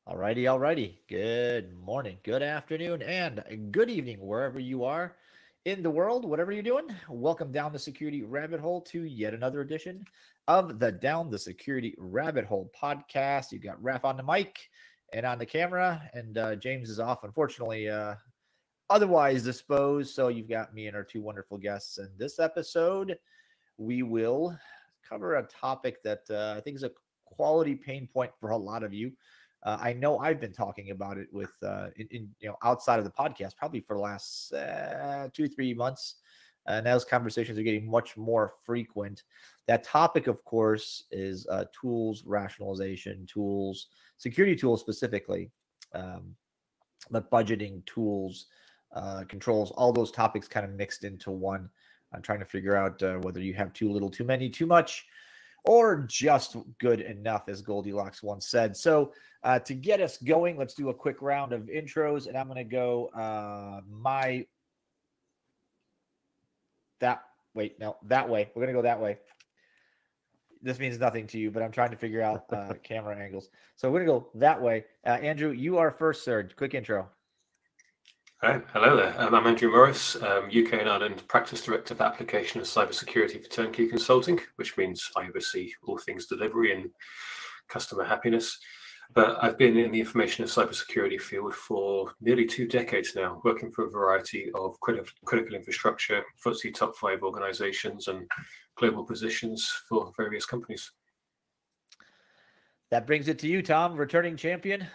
Alrighty. Good morning, good afternoon, and good evening, wherever you are in the world, whatever you're doing. Welcome down the security rabbit hole to yet another edition of the Down the Security Rabbit Hole podcast. You've got Raph on the mic and on the camera, and James is off, unfortunately, otherwise disposed. So you've got me and our two wonderful guests. In this episode, we will cover a topic that I think is a quality pain point for a lot of you. I know I've been talking about it with outside of the podcast probably for the last 2-3 months, and those conversations are getting much more frequent. That topic, of course, is tools rationalization, tools, security tools specifically, but budgeting tools, controls, all those topics kind of mixed into one. I'm trying to figure out whether you have too little, too many, too much, or just good enough, as Goldilocks once said. So to get us going, let's do a quick round of intros, and I'm going to go that way. We're going to go that way. This means nothing to you, but I'm trying to figure out camera angles. So we're going to go that way. Andrew, you are first, sir. Quick intro. Hello there. I'm Andrew Morris, UK and Ireland Practice Director for Application and Cybersecurity for Turnkey Consulting, which means I oversee all things delivery and customer happiness. But I've been in the information and cybersecurity field for nearly 2 decades now, working for a variety of critical infrastructure, FTSE top 5 organizations and global positions for various companies. That brings it to you, Tom, returning champion.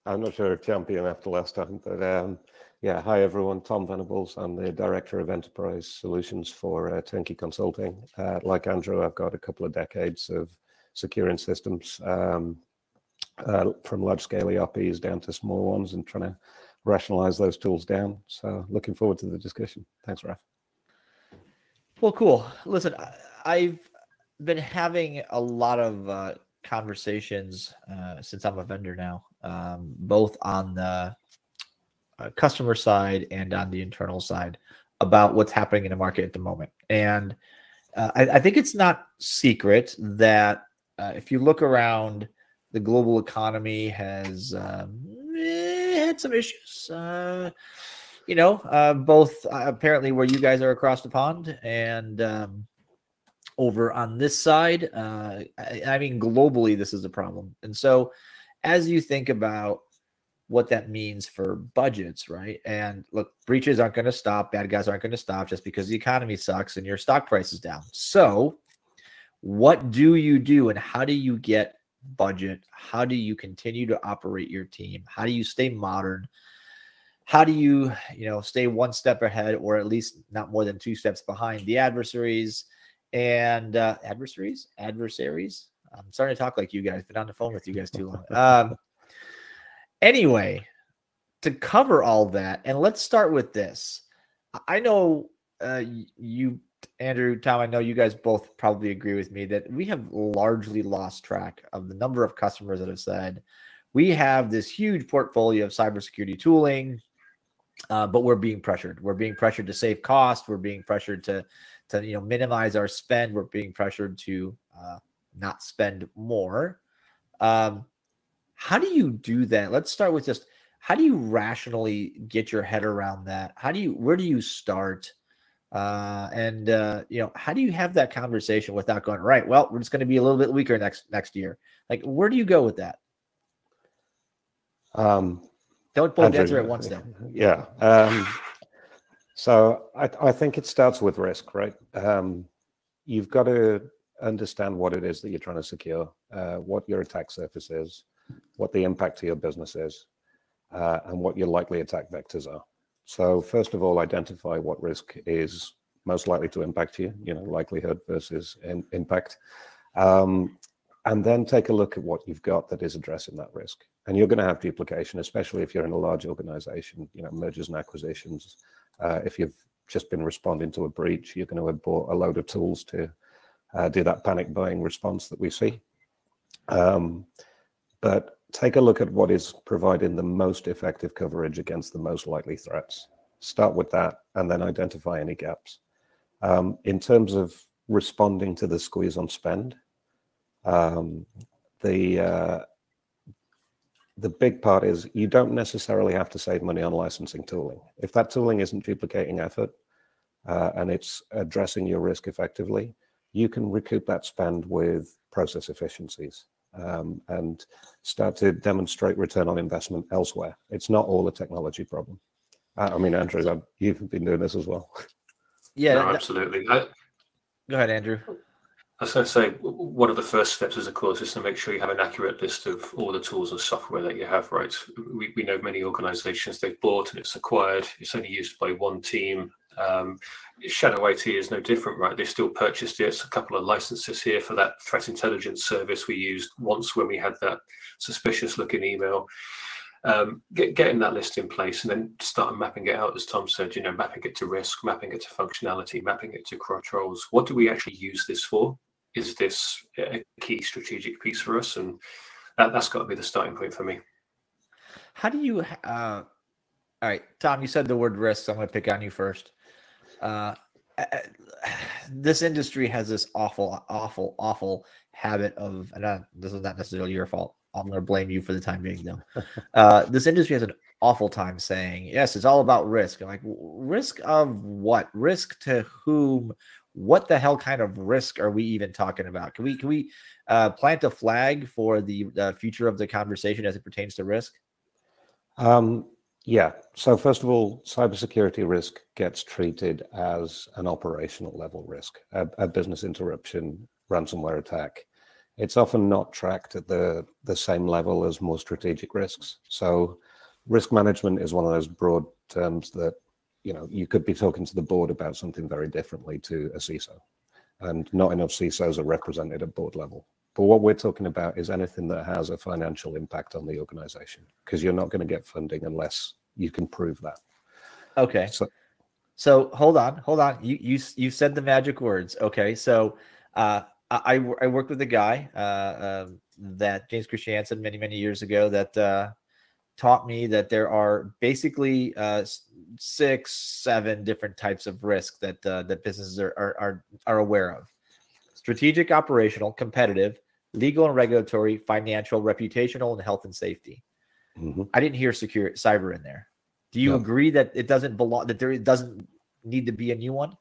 I'm not sure champion after last time, but yeah. Hi, everyone. Tom Venables. I'm the Director of Enterprise Solutions for Turnkey Consulting. Like Andrew, I've got a couple of decades of securing systems from large-scale ERPs down to small ones and trying to rationalize those tools down. So looking forward to the discussion. Thanks, Raph. Well, cool. Listen, I've been having a lot of conversations since I'm a vendor now, both on the customer side and on the internal side, about what's happening in the market at the moment. And I think it's not secret that if you look around, the global economy has had some issues, both apparently where you guys are across the pond and over on this side. I mean, globally, this is a problem. And so as you think about what that means for budgets, right? And look, breaches aren't going to stop. Bad guys aren't going to stop just because the economy sucks and your stock price is down. So what do you do, and how do you get budget? How do you continue to operate your team? How do you stay modern? How do you, stay one step ahead, or at least not more than 2 steps behind the adversaries? And adversaries. I'm starting to talk like you guys. Been on the phone with you guys too long. Anyway, to cover all that, and let's start with this. I know you, Andrew, Tom, I know you guys both probably agree with me that we have largely lost track of the number of customers that have said, we have this huge portfolio of cybersecurity tooling, but we're being pressured. We're being pressured to save cost. We're being pressured to minimize our spend. We're being pressured to not spend more. How do you do that? Let's start with just, how do you rationally get your head around that? Where do you start? How do you have that conversation without going, right, well, we're just going to be a little bit weaker next year? Like, where do you go with that? Don't both answer at once, though. Yeah. So I think it starts with risk, right? You've got to understand what it is that you're trying to secure, what your attack surface is, what the impact to your business is, and what your likely attack vectors are. So first of all, identify what risk is most likely to impact you, likelihood versus impact. And then take a look at what you've got that is addressing that risk. And you're going to have duplication, especially if you're in a large organization, mergers and acquisitions. If you've just been responding to a breach, you're going to have bought a load of tools to do that panic buying response that we see. But take a look at what is providing the most effective coverage against the most likely threats. Start with that and then identify any gaps. In terms of responding to the squeeze on spend, the the big part is you don't necessarily have to save money on licensing tooling. If that tooling isn't duplicating effort and it's addressing your risk effectively, you can recoup that spend with process efficiencies and start to demonstrate return on investment elsewhere. It's not all a technology problem. I mean, Andrew, you've been doing this as well. Yeah, no, absolutely. Go ahead, Andrew. I was going to say, one of the first steps is, of course, is to make sure you have an accurate list of all the tools and software that you have, right? We know many organizations they've bought and it's acquired. It's only used by one team. Shadow IT is no different, right? They still purchased it. It's a couple of licenses here for that threat intelligence service we used once when we had that suspicious looking email. Getting that list in place and then start mapping it out, as Tom said, mapping it to risk, mapping it to functionality, mapping it to controls. What do we actually use this for? Is this a key strategic piece for us? And that's got to be the starting point for me. How do you, all right, Tom, you said the word risk, so I'm going to pick on you first. This industry has this awful habit of, and this is not necessarily your fault. I'm going to blame you for the time being, though. This industry has an awful time saying, yes, it's all about risk. I'm like, risk of what? Risk to whom? What the hell kind of risk are we even talking about? Can we plant a flag for the future of the conversation as it pertains to risk? Yeah. So first of all, cybersecurity risk gets treated as an operational level risk, a business interruption, ransomware attack. It's often not tracked at the same level as more strategic risks. So risk management is one of those broad terms that, you could be talking to the board about something very differently to a CISO. And not enough CISOs are represented at board level. But what we're talking about is anything that has a financial impact on the organization, because you're not going to get funding unless you can prove that. Okay. So hold on. You said the magic words. Okay. So I worked with a guy that James Christiansen many years ago that taught me that there are basically 6-7 different types of risk that businesses are aware of: strategic, operational, competitive, legal and regulatory, financial, reputational, and health and safety. Mm-hmm. I didn't hear cyber in there. Do you agree that it doesn't belong, that there doesn't need to be a new one?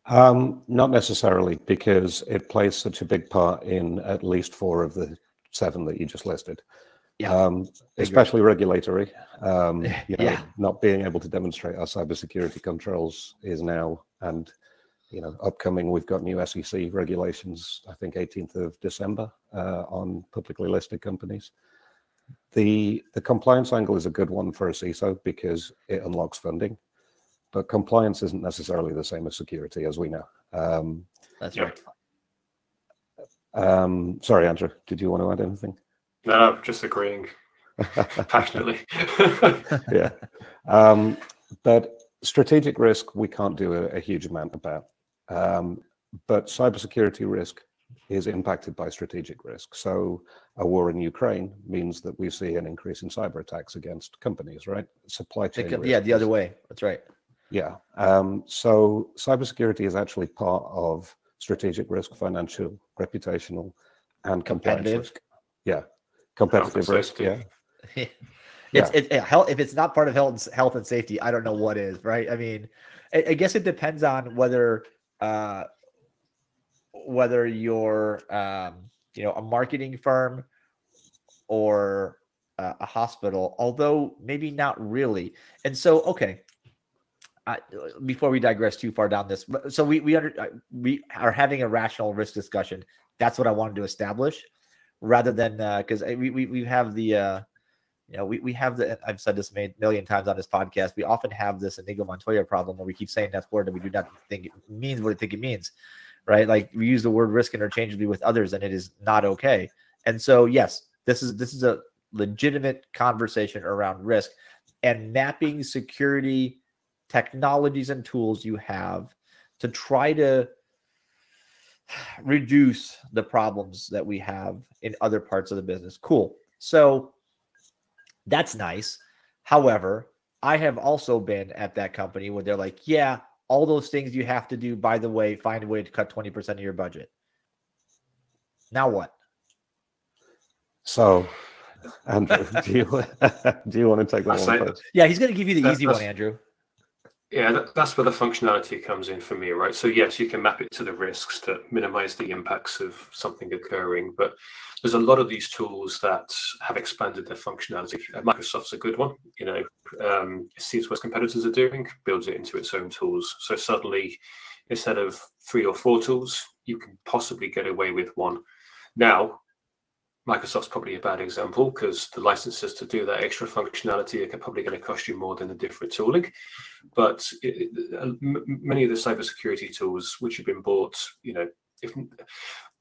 Not necessarily, because it plays such a big part in at least 4 of the 7 that you just listed. Yeah. Especially regulatory. Not being able to demonstrate our cybersecurity controls is now, and upcoming, we've got new SEC regulations, I think 18th of December on publicly listed companies. The compliance angle is a good one for a CISO because it unlocks funding, but compliance isn't necessarily the same as security, as we know. That's right. Sorry, Andrew, did you want to add anything? No, just agreeing passionately. Yeah. But strategic risk, we can't do a huge amount about. But cybersecurity risk is impacted by strategic risk. So a war in Ukraine means that we see an increase in cyber attacks against companies, right? Supply chain risk. Yeah, the other way. That's right. Yeah. So cybersecurity is actually part of strategic risk, financial, reputational, and compliance risk. Yeah. Competitive risk. Yeah. If it's not part of health and safety, I don't know what is, right? I mean, I guess it depends on whether you're a marketing firm or a hospital, although maybe not really. And so, okay, before we digress too far down this, so we are having a rational risk discussion. That's what I wanted to establish, rather than because we have the we have the, I've said this a million times on this podcast, we often have this Inigo Montoya problem where we keep saying that word and we do not think it means what we think it means, right? Like we use the word risk interchangeably with others and it is not okay. And so, yes, this is a legitimate conversation around risk and mapping security technologies and tools you have to try to reduce the problems that we have in other parts of the business. Cool. So that's nice. However, I have also been at that company where they're like, yeah, all those things you have to do, by the way, find a way to cut 20% of your budget. Now what? So Andrew, do you want to take that I'd one say first? Yeah, he's going to give you the That- easy one, that's- Andrew. Yeah, that's where the functionality comes in for me, right? So yes, you can map it to the risks to minimize the impacts of something occurring, but there's a lot of these tools that have expanded their functionality. Microsoft's a good one, it sees what competitors are doing, builds it into its own tools. So suddenly, instead of 3 or 4 tools, you can possibly get away with one. Now, Microsoft's probably a bad example because the licenses to do that extra functionality are probably going to cost you more than the different tooling. But many of the cybersecurity tools which have been bought, if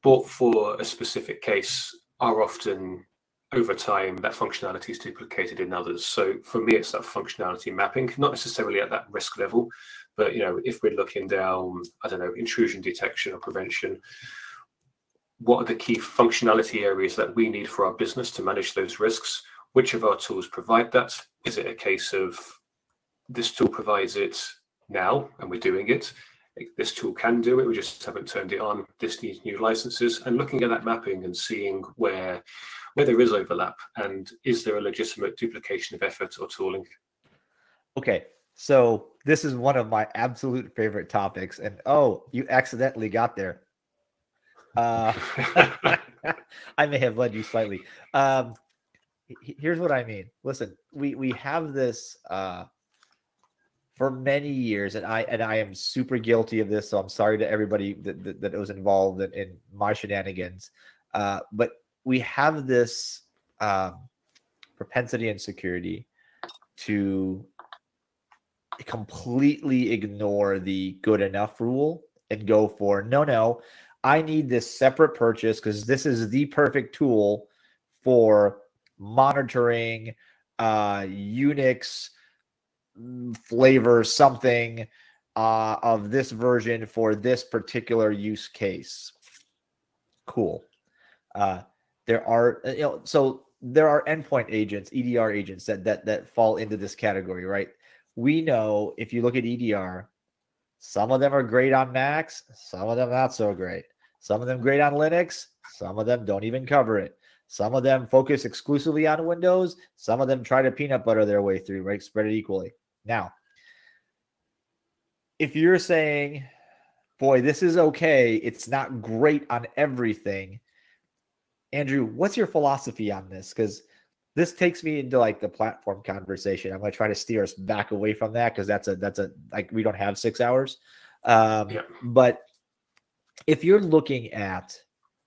bought for a specific case, are often over time that functionality is duplicated in others. So for me, it's that functionality mapping, not necessarily at that risk level, but if we're looking down, I don't know, intrusion detection or prevention, what are the key functionality areas that we need for our business to manage those risks? Which of our tools provide that? Is it a case of this tool provides it now and we're doing it? This tool can do it, we just haven't turned it on. This needs new licenses. And looking at that mapping and seeing where there is overlap and is there a legitimate duplication of effort or tooling? Okay, so this is one of my absolute favorite topics. And you accidentally got there. I may have led you slightly. Here's what I mean. Listen, we have this for many years, and I am super guilty of this. So I'm sorry to everybody that was involved in my shenanigans. But we have this propensity and security to completely ignore the good enough rule and go for no. I need this separate purchase because this is the perfect tool for monitoring Unix flavor something of this version for this particular use case. Cool. There are there are endpoint agents, EDR agents that fall into this category, right? We know if you look at EDR, some of them are great on Macs, some of them not so great. Some of them great on Linux, some of them don't even cover it. Some of them focus exclusively on Windows, some of them try to peanut butter their way through, right? Spread it equally. Now, if you're saying, boy, this is okay, it's not great on everything, Andrew, what's your philosophy on this? Because this takes me into like the platform conversation. I'm going to try to steer us back away from that because that's a like we don't have 6 hours. But if you're looking at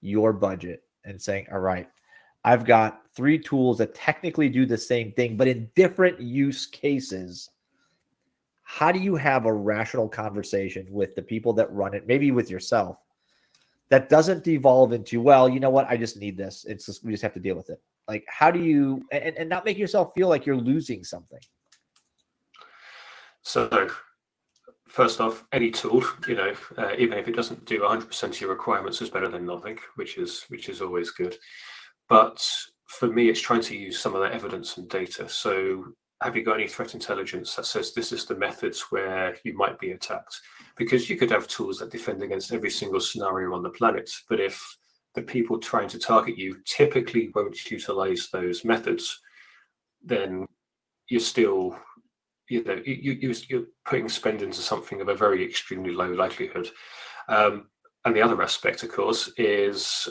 your budget and saying, all right, I've got 3 tools that technically do the same thing, but in different use cases, how do you have a rational conversation with the people that run it, maybe with yourself, that doesn't devolve into, well, you know what, I just need this. It's just, we just have to deal with it. Like, how do you, and not make yourself feel like you're losing something? So first off, any tool, even if it doesn't do 100% of your requirements, is better than nothing, which is always good. But for me, it's trying to use some of that evidence and data. So have you got any threat intelligence that says this is the methods where you might be attacked? Because you could have tools that defend against every single scenario on the planet, but if the people trying to target you typically won't utilize those methods, then you're still, you're putting spend into something of a very extremely low likelihood. And the other aspect, of course, is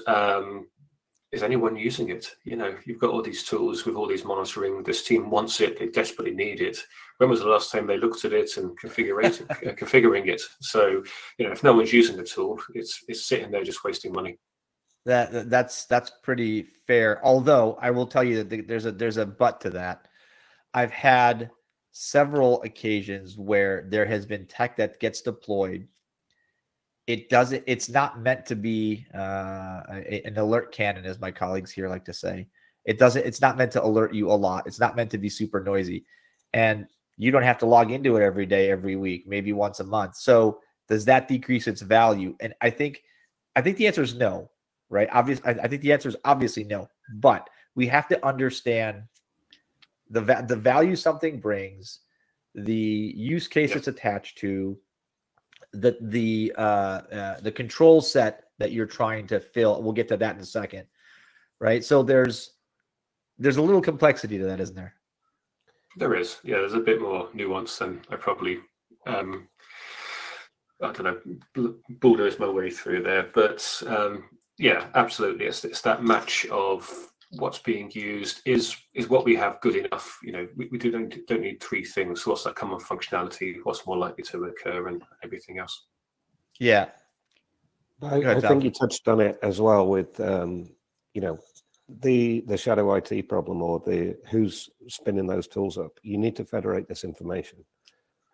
anyone using it? You've got all these tools with all these monitoring. This team wants it; they desperately need it. When was the last time they looked at it and configuring it? So, if no one's using the tool, it's sitting there just wasting money. That's pretty fair. Although I will tell you that there's a but to that. I've had several occasions where there has been tech that gets deployed. It's not meant to be an alert cannon, as my colleagues here like to say. It's not meant to alert you a lot. It's not meant to be super noisy. And you don't have to log into it every day, every week, maybe once a month. So does that decrease its value? And I think the answer is no, right? I think the answer is obviously no. But we have to understand the value something brings, the use case it's attached to, the control set that you're trying to fill. We'll get to that in a second, right? So there's there's a little complexity to that, isn't there? There is, yeah. There's a bit more nuance than I probably, I don't know, bulldoze my way through there. But yeah, absolutely, it's that match of what's being used is what we have good enough. You know, we don't need three things. What's that common functionality? What's more likely to occur, and everything else. Yeah, I think you touched on it as well with you know, the shadow IT problem, or the who's spinning those tools up. You need to federate this information,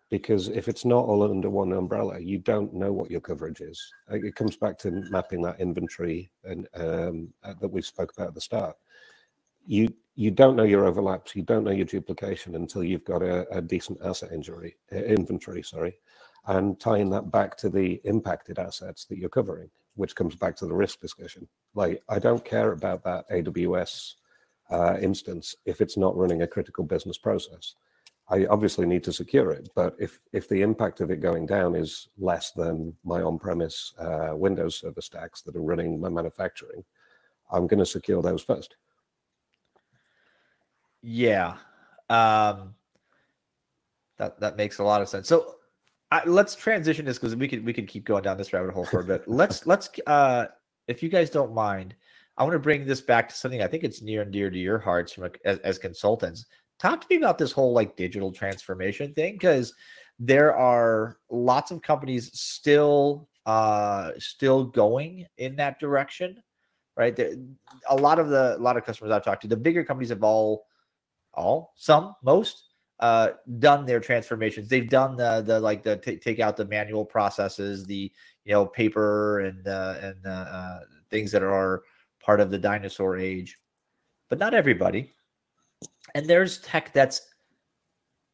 because if it's not all under one umbrella, you don't know what your coverage is. It comes back to mapping that inventory and that we spoke about at the start. You don't know your overlaps, you don't know your duplication until you've got a decent asset inventory, sorry, and tying that back to the impacted assets that you're covering, which comes back to the risk discussion. Like, I don't care about that AWS instance if it's not running a critical business process. I obviously need to secure it, but if the impact of it going down is less than my on-premise Windows server stacks that are running my manufacturing, I'm going to secure those first. Yeah, that makes a lot of sense. So let's transition this, because we could keep going down this rabbit hole for a bit. Let's if you guys don't mind, I want to bring this back to something I think it's near and dear to your hearts as consultants. Talk to me about this whole like digital transformation thing, because there are lots of companies still going in that direction, right? A lot of customers I've talked to, the bigger companies have most done their transformations. They've done take out the manual processes, the paper and things that are part of the dinosaur age, but not everybody. And there's tech that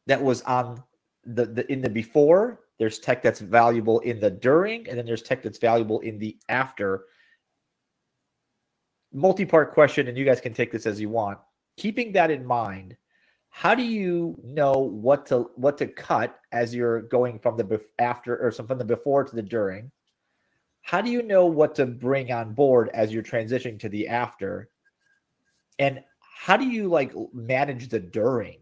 was on in the before. There's tech that's valuable in the during, and then there's tech that's valuable in the after. Multi-part question, and you guys can take this as you want. Keeping that in mind, how do you know what to cut as you're going from the after, or from the before to the during? How do you know what to bring on board as you're transitioning to the after? And how do you manage the during?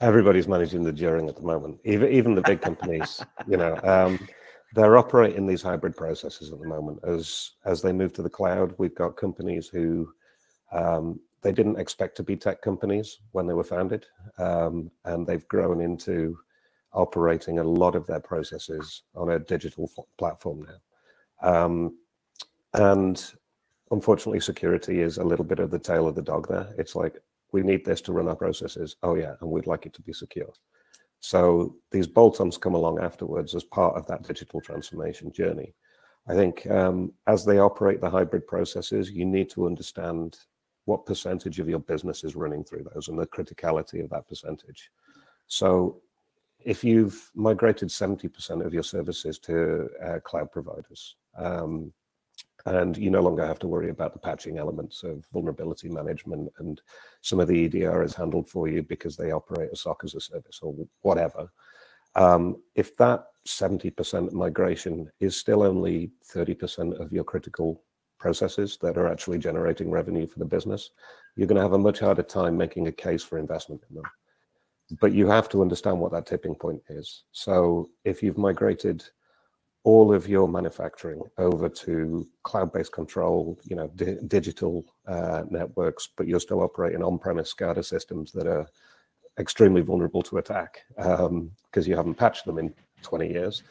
Everybody's managing the during at the moment. Even the big companies, they're operating these hybrid processes at the moment. As they move to the cloud, we've got companies who they didn't expect to be tech companies when they were founded, and they've grown into operating a lot of their processes on a digital platform now. And unfortunately, security is a little bit of the tail of the dog there. It's like, we need this to run our processes. Oh yeah, and we'd like it to be secure. So these bolt-ons come along afterwards as part of that digital transformation journey. I think as they operate the hybrid processes, you need to understand what percentage of your business is running through those and the criticality of that percentage. So if you've migrated 70% of your services to cloud providers, and you no longer have to worry about the patching elements of vulnerability management, and some of the EDR is handled for you because they operate a SOC as a service or whatever. If that 70% migration is still only 30% of your critical processes that are actually generating revenue for the business, you're going to have a much harder time making a case for investment in them. But you have to understand what that tipping point is. So if you've migrated all of your manufacturing over to cloud-based control, digital networks, but you're still operating on-premise SCADA systems that are extremely vulnerable to attack because you haven't patched them in 20 years,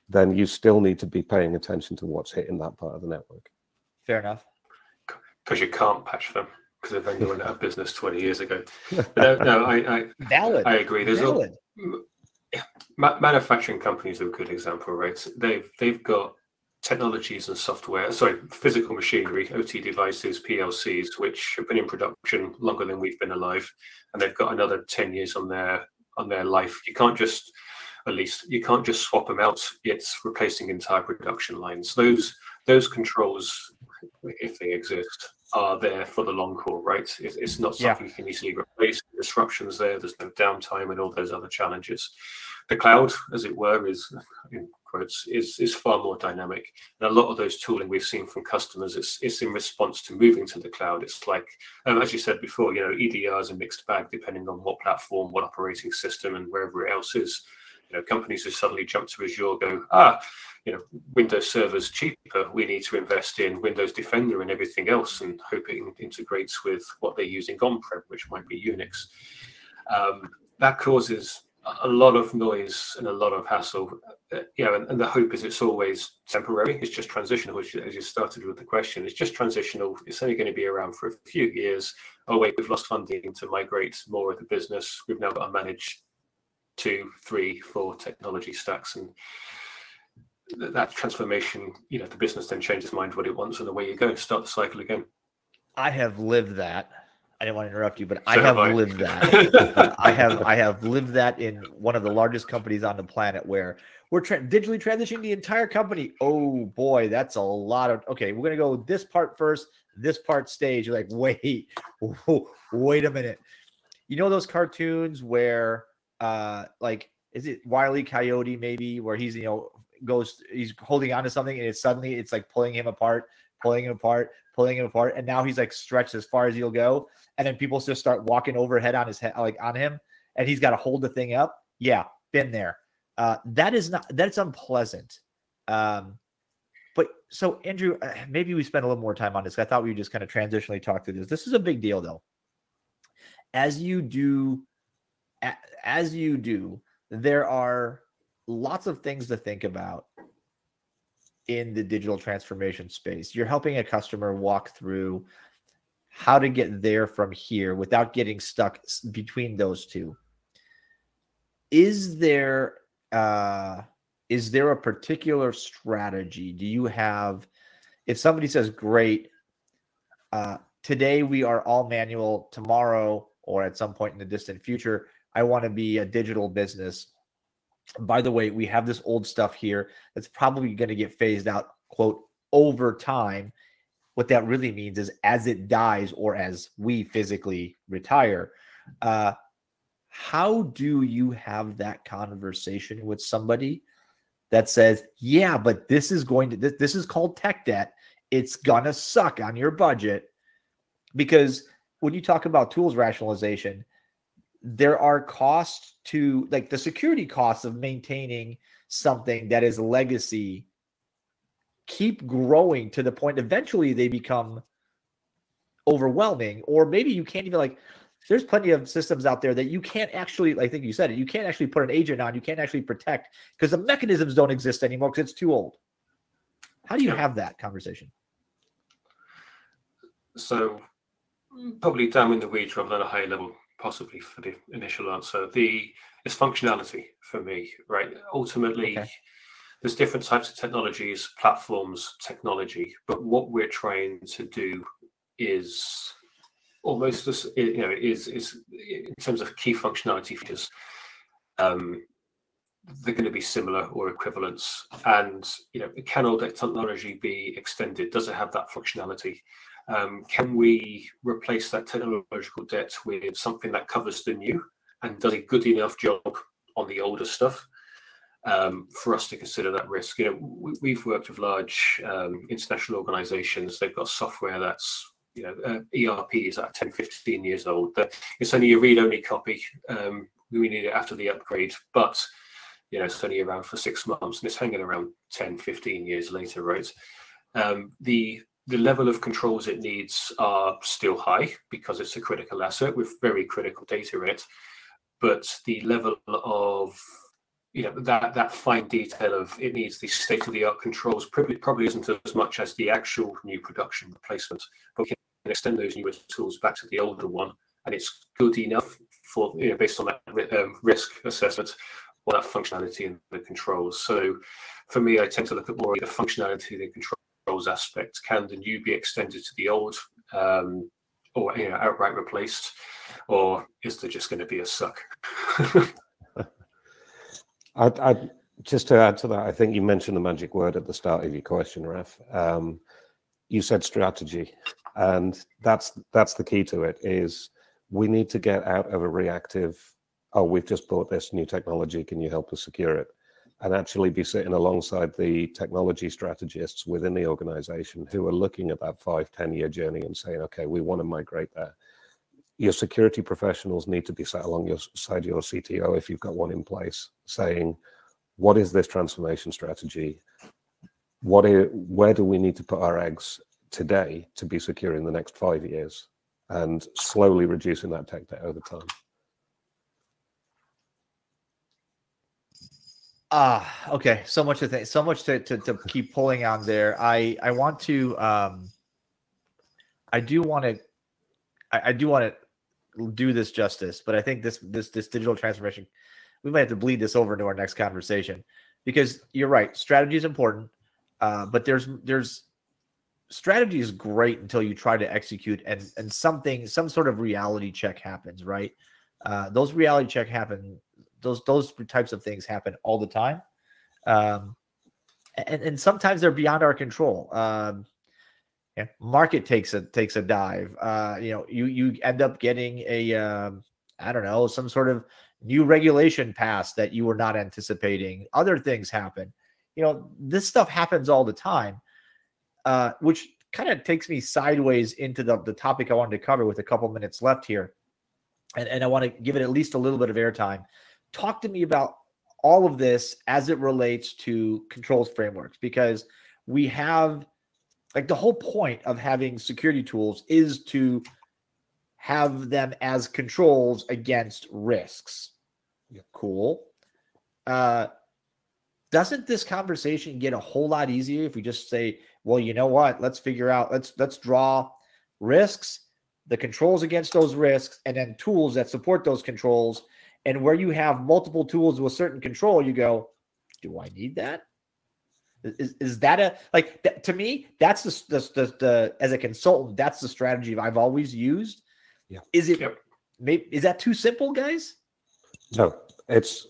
then you still need to be paying attention to what's hitting that part of the network. Fair enough. Because you can't patch them, because they've only went out of business 20 years ago. No, Valid. I agree. There's Valid. Manufacturing companies are a good example, right? They've got technologies and software, physical machinery, OT devices, PLCs, which have been in production longer than we've been alive, and they've got another 10 years on their life. You can't just swap them out. It's replacing entire production lines. Those controls, if they exist, are there for the long haul, right? It's not something you can easily replace. There's no downtime and all those other challenges. The cloud, as it were, is, in quotes is far more dynamic. And a lot of those tooling we've seen from customers, it's in response to moving to the cloud. It's like, as you said before, EDR is a mixed bag depending on what platform, what operating system, and wherever else is. Companies who suddenly jump to Azure go, Windows Server's cheaper. We need to invest in Windows Defender and everything else, and hope it integrates with what they're using on-prem, which might be Unix. That causes a lot of noise and a lot of hassle. And the hope is it's always temporary. It's just transitional, as you started with the question. It's just transitional. It's only going to be around for a few years. Oh wait, we've lost funding to migrate more of the business. We've now got to manage 2, 3, 4 technology stacks, and that transformation, the business then changes mind what it wants, and away you go, start the cycle again. I have lived that. I didn't want to interrupt you, but I have lived that. I have lived that in one of the largest companies on the planet, where we're digitally transitioning the entire company. Oh boy, that's a lot of. Okay, we're gonna go this part first, this part stage. You're like, wait a minute. You know those cartoons where like, is it Wile E. Coyote maybe, where he's he's holding on to something and it's like pulling him apart, and now he's like stretched as far as he'll go, and then people just start walking overhead on his head, like on him, and he's got to hold the thing up. Yeah, been there. That's unpleasant. But so Andrew, maybe we spend a little more time on this. I thought we would just kind of transitionally talk through this. This is a big deal though. As you do, there are lots of things to think about in the digital transformation space. You're helping a customer walk through how to get there from here without getting stuck between those two. Is there a particular strategy? Do you have, if somebody says, great, today we are all manual, tomorrow or at some point in the distant future, I want to be a digital business. By the way, we have this old stuff here that's probably going to get phased out, quote, over time. What that really means is as it dies or as we physically retire. How do you have that conversation with somebody that says, yeah, but this is called tech debt. It's going to suck on your budget? Because when you talk about tools rationalization, there are costs to, like, the security costs of maintaining something that is legacy keep growing to the point eventually they become overwhelming, or maybe you can't even, like, there's plenty of systems out there that you can't actually, I think you said it, you can't actually put an agent on, you can't actually protect because the mechanisms don't exist anymore because it's too old. How do you have that conversation? So probably down in the weeds rather than a high level, possibly, for the initial answer. It's functionality for me, right? Ultimately, there's different types of technologies, platforms, technology, but what we're trying to do is almost this, is in terms of key functionality features, they're going to be similar or equivalents. And can all that technology be extended? Does it have that functionality? Can we replace that technological debt with something that covers the new and does a good enough job on the older stuff for us to consider that risk? We've worked with large international organizations. They've got software that's, ERP is at 10, 15 years old. It's only a read-only copy. We need it after the upgrade, but it's only around for 6 months and it's hanging around 10, 15 years later, right? The level of controls it needs are still high because it's a critical asset with very critical data in it. But the level of, that fine detail of it needs the state-of-the-art controls probably isn't as much as the actual new production replacement. But we can extend those newer tools back to the older one, and it's good enough for, based on that risk assessment or that functionality and the controls. So for me, I tend to look at more of the functionality and the controls aspect. Can the new be extended to the old, or outright replaced, or is there just going to be a suck? I just to add to that, I think you mentioned the magic word at the start of your question, Raf. You said strategy, and that's the key to it. Is we need to get out of a reactive, oh, we've just bought this new technology, can you help us secure it? and actually be sitting alongside the technology strategists within the organization who are looking at that 5-10 year journey and saying, okay, we want to migrate there. Your security professionals need to be sat alongside your CTO, if you've got one in place, saying, what is this transformation strategy? Where do we need to put our eggs today to be secure in the next 5 years, and slowly reducing that tech debt over time? Okay. So much to think, so much to keep pulling on there. I want to, I do want to do this justice, but I think this digital transformation, we might have to bleed this over into our next conversation, because you're right. Strategy is important. But there's strategy is great until you try to execute, and some sort of reality check happens, right? Those reality check happen. Those types of things happen all the time. And sometimes they're beyond our control. Market takes a dive. You end up getting a, I don't know, some sort of new regulation passed that you were not anticipating. Other things happen. This stuff happens all the time, which kind of takes me sideways into the topic I wanted to cover with a couple minutes left here. And I want to give it at least a little bit of airtime. Talk to me about all of this as it relates to controls frameworks, because we have, like, the whole point of having security tools is to have them as controls against risks. Yeah. Cool. Doesn't this conversation get a whole lot easier if we just say, well, you know what? Let's figure out, let's draw risks, the controls against those risks, and then tools that support those controls. And where you have multiple tools with certain control, you go, do I need that? Is that a, like, to me, that's the as a consultant, that's the strategy I've always used. Yeah. Is it, maybe, is that too simple, guys? No, it's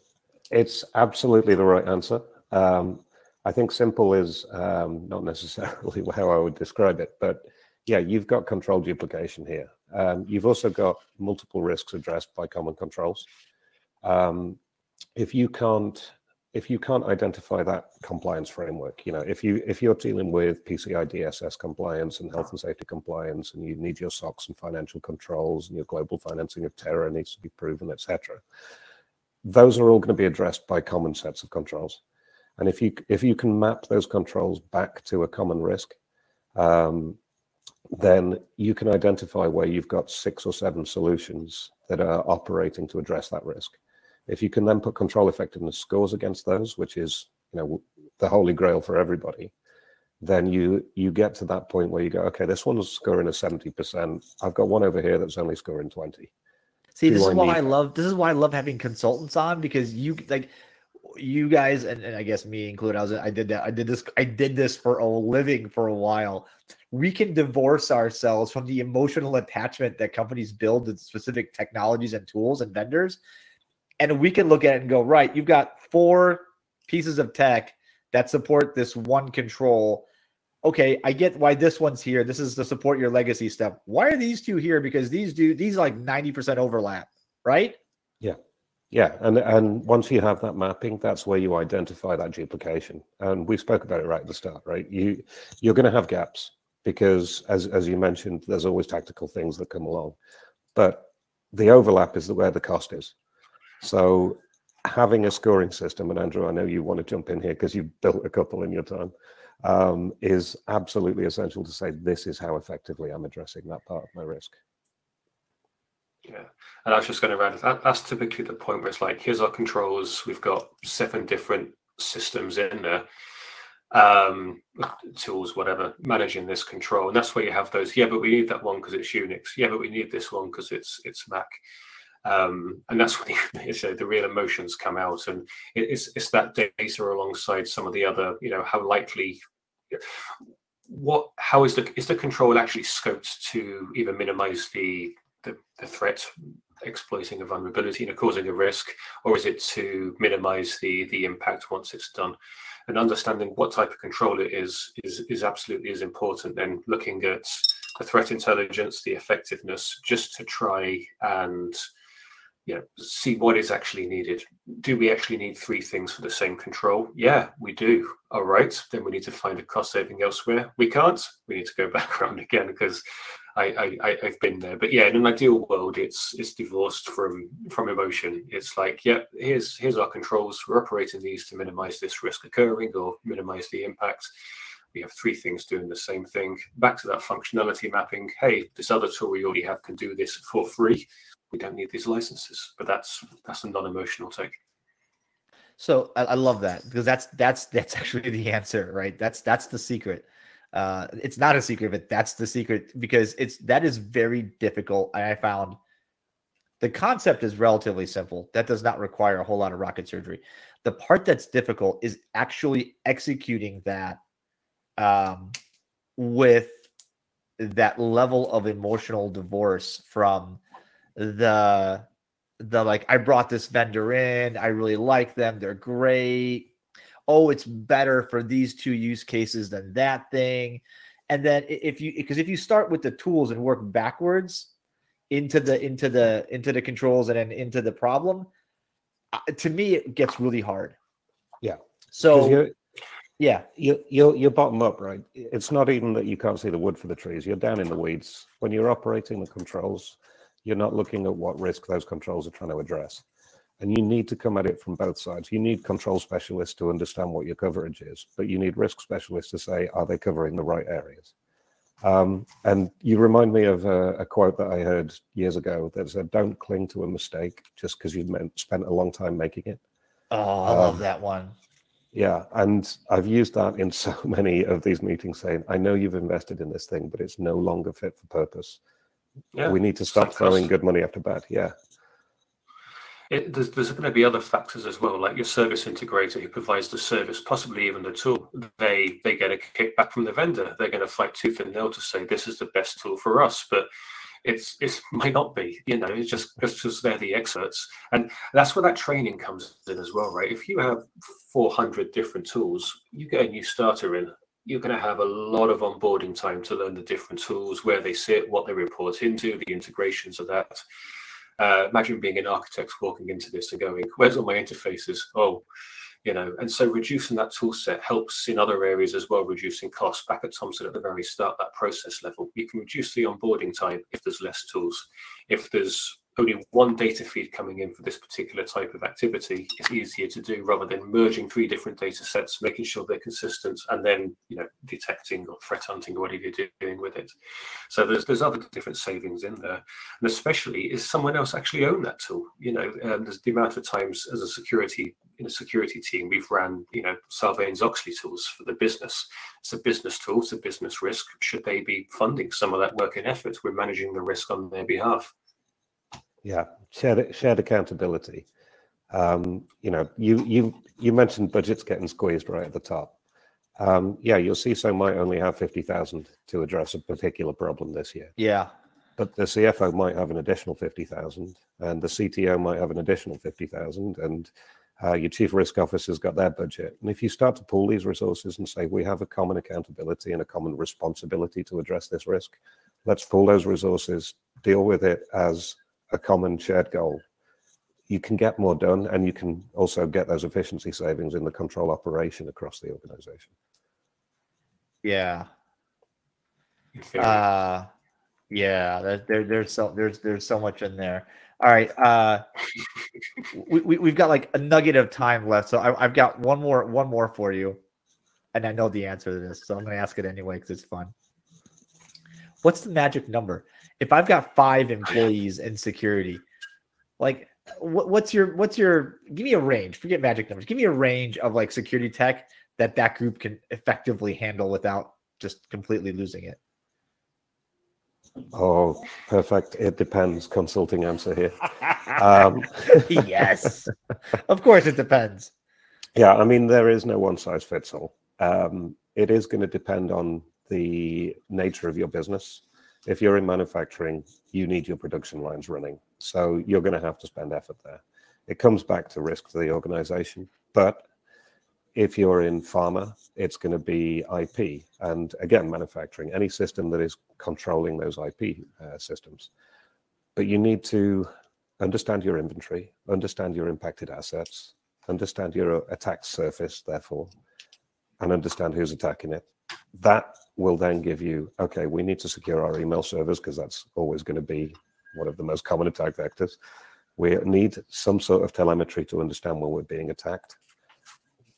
absolutely the right answer. I think simple is not necessarily how I would describe it, but yeah, you've got control duplication here. You've also got multiple risks addressed by common controls. If you can't identify that compliance framework, if you're dealing with PCI DSS compliance and health and safety compliance, and you need your SOX and financial controls, and your global financing of terror needs to be proven, etc., those are all going to be addressed by common sets of controls. And if you can map those controls back to a common risk, then you can identify where you've got 6 or 7 solutions that are operating to address that risk. If you can then put control effectiveness scores against those, which is the holy grail for everybody, then you get to that point where you go, okay, this one's scoring a 70%. I've got one over here that's only scoring 20. See, this is why I love having consultants on, because you guys, and I guess me included, I did this for a living for a while. We can divorce ourselves from the emotional attachment that companies build to specific technologies and tools and vendors. And we can look at it and go, right, you've got 4 pieces of tech that support this one control. Okay, I get why this one's here. This is to support your legacy stuff. Why are these 2 here? Because these like 90% overlap, right? Yeah. And once you have that mapping, that's where you identify that duplication. And we spoke about it right at the start, right? You're going to have gaps because, as you mentioned, there's always tactical things that come along. But the overlap is where the cost is. So having a scoring system, and Andrew, I know you want to jump in here because you've built a couple in your time, is absolutely essential to say, this is how effectively I'm addressing that part of my risk. Yeah, and I was just going to add, that's typically the point where it's like, here's our controls, we've got 7 different systems in there, tools, whatever, managing this control. And that's where you have those, yeah, but we need that one because it's Unix. Yeah, but we need this one because it's Mac. And that's when the real emotions come out, and it's that data alongside some of the other, how likely, how is the control actually scoped to either minimize the threat, exploiting a vulnerability and causing a risk, or is it to minimize the impact once it's done? And understanding what type of control it is absolutely as important. Then looking at the threat intelligence, the effectiveness, just to try and see what is actually needed. Do we actually need 3 things for the same control? Yeah, we do. All right, then we need to find a cost saving elsewhere. We can't. We need to go back around again, because I've been there. But yeah, in an ideal world, it's divorced from emotion. It's like, yeah, here's our controls. We're operating these to minimize this risk occurring or minimize the impact. We have 3 things doing the same thing. Back to that functionality mapping. Hey, this other tool we already have can do this for free. We don't need these licenses. But that's a non-emotional take. So I love that, because that's actually the answer, right? That's the secret. It's not a secret, but that's the secret, because that is very difficult. And I found the concept is relatively simple. That does not require a whole lot of rocket surgery. The part that's difficult is actually executing that with that level of emotional divorce from the like, I brought this vendor in, I really like them, they're great. Oh, it's better for these 2 use cases than that thing. And then if you start with the tools and work backwards into the controls and then into the problem, to me it gets really hard. Yeah. So yeah, you're bottom up, right? It's not even that you can't see the wood for the trees. You're down in the weeds. When you're operating the controls, you're not looking at what risk those controls are trying to address. And you need to come at it from both sides. You need control specialists to understand what your coverage is, but you need risk specialists to say, are they covering the right areas? And you remind me of a quote that I heard years ago that said, don't cling to a mistake just because you've spent a long time making it. Oh, I love that one. Yeah, and I've used that in so many of these meetings, saying, I know you've invested in this thing, but it's no longer fit for purpose. Yeah, we need to stop throwing good money after bad. Yeah. There's going to be other factors as well, like your service integrator who provides the service, possibly even the tool. They get a kickback from the vendor. They're going to fight tooth and nail to say this is the best tool for us, but it might not be. It's just because they're the experts, and that's where that training comes in as well, right? If you have 400 different tools, you get a new starter in. You're going to have a lot of onboarding time to learn the different tools, where they sit, what they report into, the integrations of that. Imagine being an architect walking into this and going, where's all my interfaces? Oh, and so reducing that tool set helps in other areas as well, reducing costs. Back at Thompson at the very start, that process level, you can reduce the onboarding time if there's less tools. If there's only one data feed coming in for this particular type of activity, it's easier to do rather than merging 3 different data sets, making sure they're consistent, and then detecting or threat hunting or whatever you're doing with it. So there's other different savings in there, and especially is someone else actually own that tool. There's the amount of times as a security team we've ran Sarbanes-Oxley tools for the business. It's a business tool, it's a business risk. Should they be funding some of that work and effort? We're managing the risk on their behalf. Yeah, shared accountability. You mentioned budgets getting squeezed right at the top. Yeah, your CISO might only have 50,000 to address a particular problem this year. Yeah, but the CFO might have an additional 50,000, and the CTO might have an additional 50,000, and your chief risk officer's got their budget. And if you start to pool these resources and say we have a common accountability and a common responsibility to address this risk, let's pool those resources, deal with it as a common shared goal, you can get more done, and you can also get those efficiency savings in the control operation across the organization. Yeah. Yeah, there's so much in there. All right, we've got like a nugget of time left, so I've got one more for you, and I know the answer to this, so I'm going to ask it anyway because it's fun. What's the magic number? If I've got 5 employees in security, like what's your give me a range, forget magic numbers, give me a range of like security tech that group can effectively handle without just completely losing it. Oh, perfect. It depends. Consulting answer here. Yes, of course it depends. Yeah, I mean, there is no one size fits all. It is going to depend on the nature of your business. If you're in manufacturing, you need your production lines running. So you're going to have to spend effort there. It comes back to risk to the organization. But if you're in pharma, it's going to be IP. And again, manufacturing, any system that is controlling those IP systems. But you need to understand your inventory, understand your impacted assets, understand your attack surface, therefore, and understand who's attacking it. That will then give you, okay, we need to secure our email servers because that's always going to be one of the most common attack vectors. We need some sort of telemetry to understand when we're being attacked.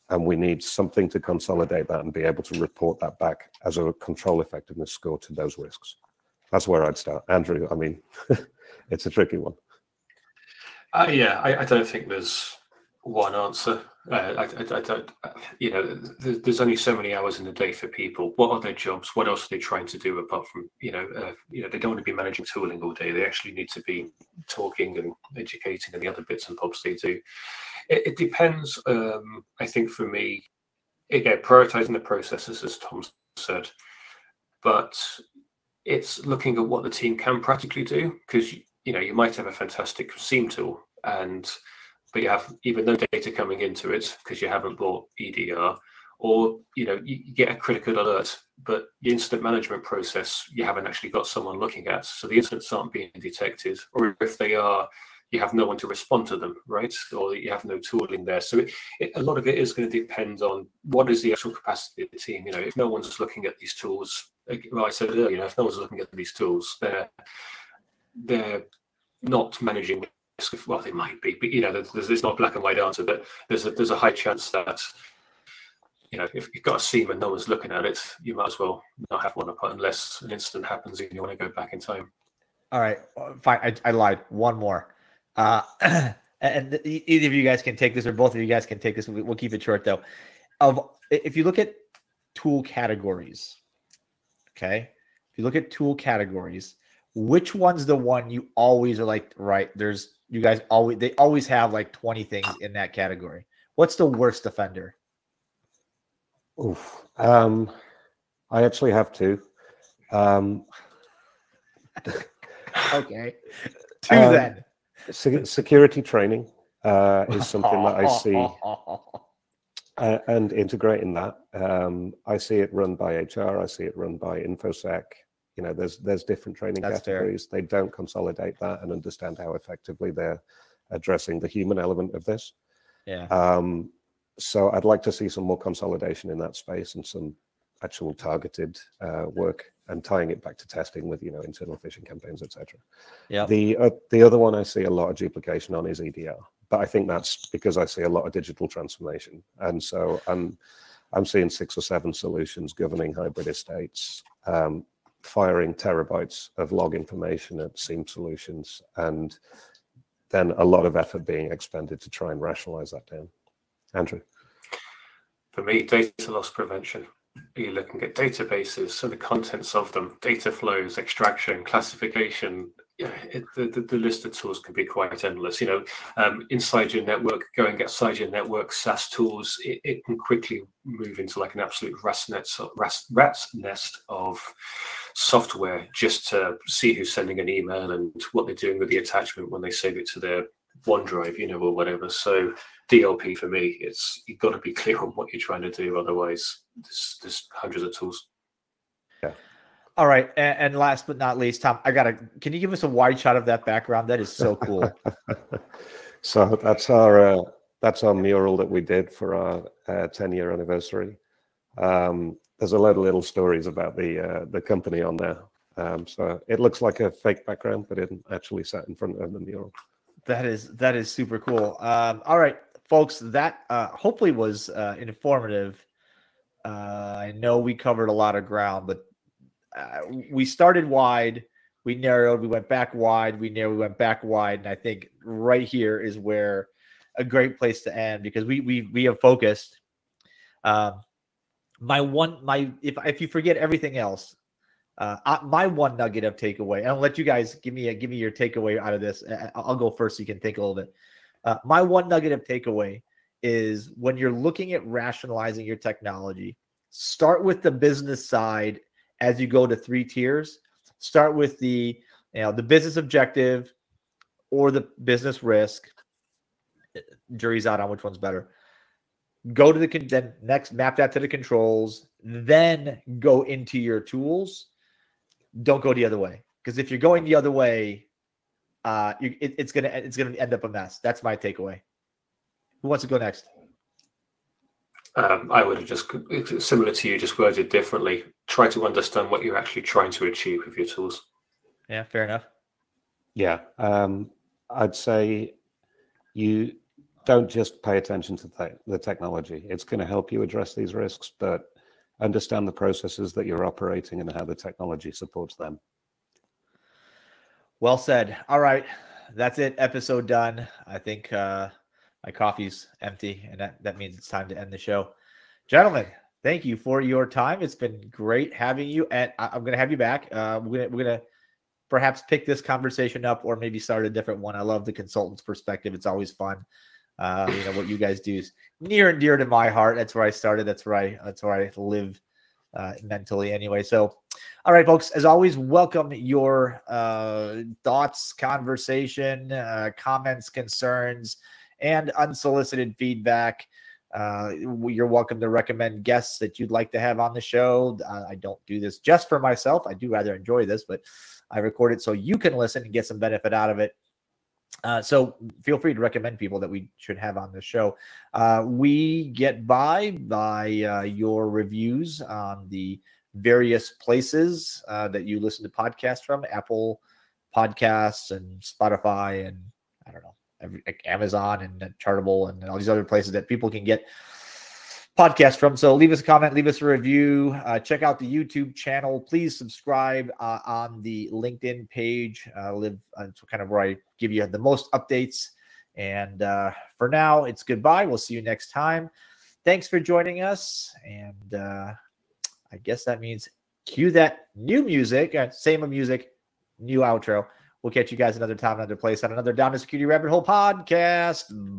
And we need something to consolidate that and be able to report that back as a control effectiveness score to those risks. That's where I'd start. Andrew, I mean, it's a tricky one. Yeah, I don't think there's one answer. I don't, you know, there's only so many hours in the day for people. What are their jobs? What else are they trying to do apart from, they don't want to be managing tooling all day. They actually need to be talking and educating and the other bits and bobs they do. It depends. I think for me, again, prioritizing the processes, as Tom said, but it's looking at what the team can practically do, because you might have a fantastic SIEM tool, but you have even no data coming into it because you haven't bought EDR, or you get a critical alert, but the incident management process you haven't actually got someone looking at, so the incidents aren't being detected, or if they are, you have no one to respond to them, right? Or you have no tooling there. So a lot of it is going to depend on what is the actual capacity of the team. If no one's looking at these tools, well, I said earlier, if no one's looking at these tools, they're not managing risk. Well, they might be, but it's not a black and white answer. But there's a high chance that if you've got a SIEM and no one's looking at it, you might as well not have one up unless an incident happens and you want to go back in time. All right, fine. I lied. One more. And either of you guys can take this, or both of you guys can take this. We'll keep it short though. If you look at tool categories, okay, if you look at tool categories, which one's the one you always are like, right? They always have like 20 things in that category. What's the worst offender? Oof. I actually have two. Okay, two then. Security training is something that I see, and integrating that. I see it run by HR. I see it run by InfoSec. There's different training categories. Fair. They don't consolidate that and understand how effectively they're addressing the human element of this. Yeah. So I'd like to see some more consolidation in that space and some actual targeted work, and tying it back to testing with internal phishing campaigns, etc. Yeah. The other one I see a lot of duplication on is EDR, but I think that's because I see a lot of digital transformation, and so I'm seeing 6 or 7 solutions governing hybrid estates, firing terabytes of log information at SIEM solutions, and then a lot of effort being expended to try and rationalize that down. Andrew? For me, data loss prevention. You're looking at databases, so the contents of them, data flows, extraction, classification. The list of tools can be quite endless. Inside your network, go and get inside your network SaaS tools. It can quickly move into like an absolute rat's nest of software just to see who's sending an email and what they're doing with the attachment when they save it to their OneDrive, or whatever. So DLP for me, you've got to be clear on what you're trying to do. Otherwise, there's hundreds of tools. Yeah. All right, and last but not least, Tom, can you give us a wide shot of that background? That is so cool. So that's our mural that we did for our 10-year anniversary. There's a lot of little stories about the company on there. So it looks like a fake background, but it actually sat in front of the mural. That is super cool. All right, folks, that hopefully was informative. I know we covered a lot of ground, but we started wide, we narrowed, we went back wide, we narrowed, we went back wide, and I think right here is where a great place to end, because we have focused. If you forget everything else, my one nugget of takeaway, and I'll let you guys give me your takeaway out of this. I'll go first so you can think a little bit. My one nugget of takeaway is, when you're looking at rationalizing your technology, start with the business side. As you go to 3 tiers, start with the business objective or the business risk. Jury's out on which one's better. Go to then next, map that to the controls, then go into your tools. Don't go the other way, because if you're going the other way, it's gonna end up a mess. That's my takeaway. Who wants to go next? I would have just, similar to you, just worded differently. Try to understand what you're actually trying to achieve with your tools. Yeah, fair enough. Yeah, I'd say you don't just pay attention to the technology. It's going to help you address these risks, but understand the processes that you're operating and how the technology supports them. Well said. All right, that's it. Episode done. I think my coffee's empty, and that means it's time to end the show. Gentlemen, thank you for your time. It's been great having you, and I'm going to have you back. We're gonna perhaps pick this conversation up, or maybe start a different one. I love the consultant's perspective. It's always fun. What you guys do is near and dear to my heart. That's where I started. That's where I live mentally anyway. So, all right, folks, as always, welcome your thoughts, conversation, comments, concerns, and unsolicited feedback. You're welcome to recommend guests that you'd like to have on the show. I don't do this just for myself. I do rather enjoy this, but I record it so you can listen and get some benefit out of it. So feel free to recommend people that we should have on the show. We get by your reviews on the various places that you listen to podcasts from, Apple Podcasts and Spotify, and I don't know, Amazon and Chartable and all these other places that people can get podcasts from. So leave us a comment, leave us a review, check out the YouTube channel. Please subscribe on the LinkedIn page. It's kind of where I give you the most updates. And for now, it's goodbye. We'll see you next time. Thanks for joining us. And I guess that means cue that new music, same music, new outro. We'll catch you guys another time, another place on another Down to Security Rabbit Hole podcast.